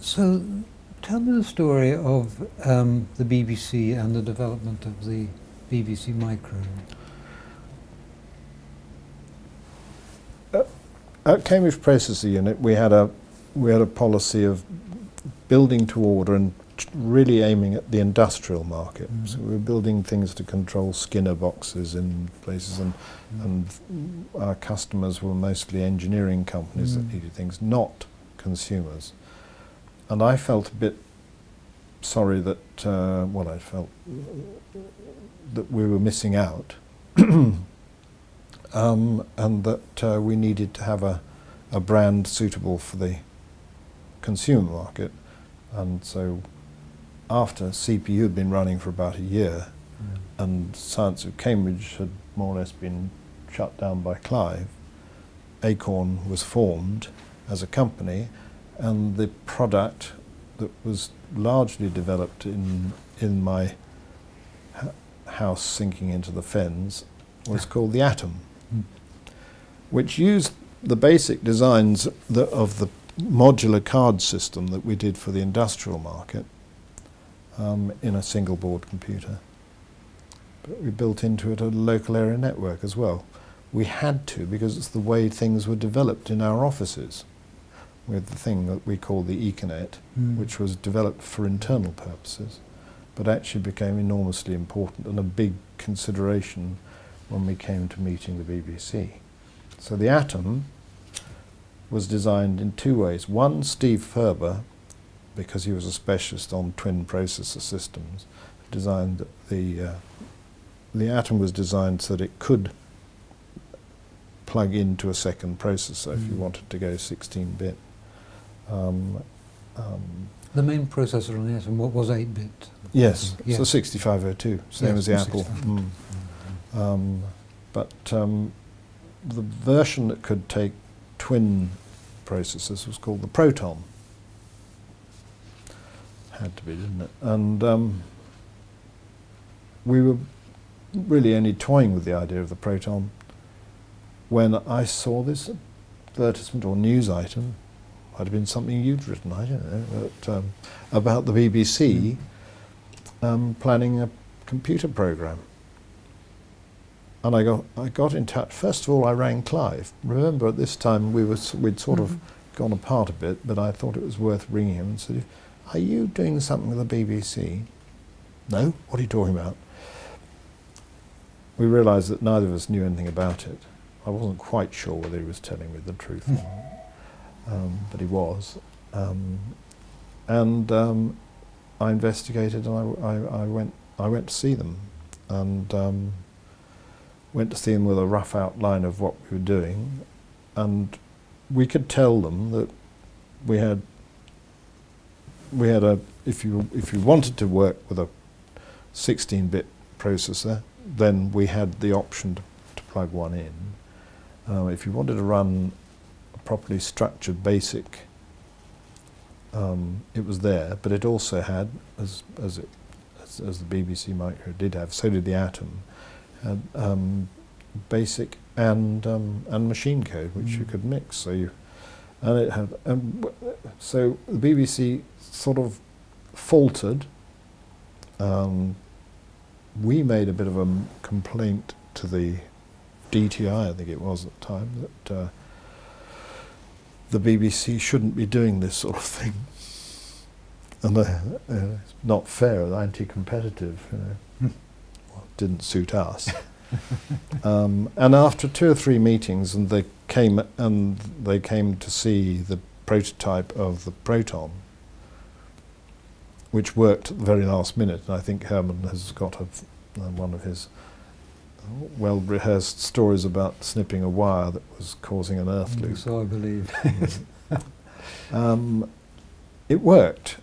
So, tell me the story of the BBC and the development of the BBC Micro. At Cambridge Processor Unit, we had a policy of building to order and really aiming at the industrial market. So we were building things to control Skinner boxes in places, and our customers were mostly engineering companies that needed things, not consumers. And I felt a bit sorry that, I felt that we were missing out. And that we needed to have a brand suitable for the consumer market. And so after CPU had been running for about a year, and Science of Cambridge had more or less been shut down by Clive, Acorn was formed as a company, and the product that was largely developed in my house sinking into the fens was called the Atom, which used the basic designs of the modular card system that we did for the industrial market in a single board computer. But we built into it a local area network as well. We had to, because it's the way things were developed in our offices, with the thing that we call the Econet, which was developed for internal purposes, but actually became enormously important and a big consideration when we came to meeting the BBC. So the Atom was designed in two ways. One, Steve Ferber, because he was a specialist on twin processor systems, designed the Atom was designed so that it could plug into a second processor if you wanted to go 16-bit. The main processor on the Atom was 8-bit. Yes, Yes. so 6502, same as the Apple. But the version that could take twin processors was called the Proton. Had to be, didn't it? And we were really only toying with the idea of the Proton when I saw this advertisement or news item, might have been something you'd written, I don't know, but, about the BBC planning a computer program. And I got in touch. First of all, I rang Clive. Remember, at this time we'd sort of gone apart a bit, but I thought it was worth ringing him and said, "Are you doing something with the BBC?" "No, what are you talking about?" We realised that neither of us knew anything about it. I wasn't quite sure whether he was telling me the truth, but he was. I investigated, and I went to see them, and went to see them with a rough outline of what we were doing, and we could tell them that we had a, if you wanted to work with a 16-bit processor, then we had the option to plug one in. If you wanted to run a properly structured BASIC, it was there, but it also had, as the BBC Micro did have, so did the Atom, had BASIC and machine code, which you could mix. So it had, so the BBC sort of faltered. We made a bit of a complaint to the DTI, I think it was at the time, that the BBC shouldn't be doing this sort of thing, and it's not fair, anti-competitive. Well, it didn't suit us. And after 2 or 3 meetings, and they came to see the prototype of the Proton, which worked at the very last minute. And I think Hermann has got one of his well-rehearsed stories about snipping a wire that was causing an earth loop. So I believe. It worked,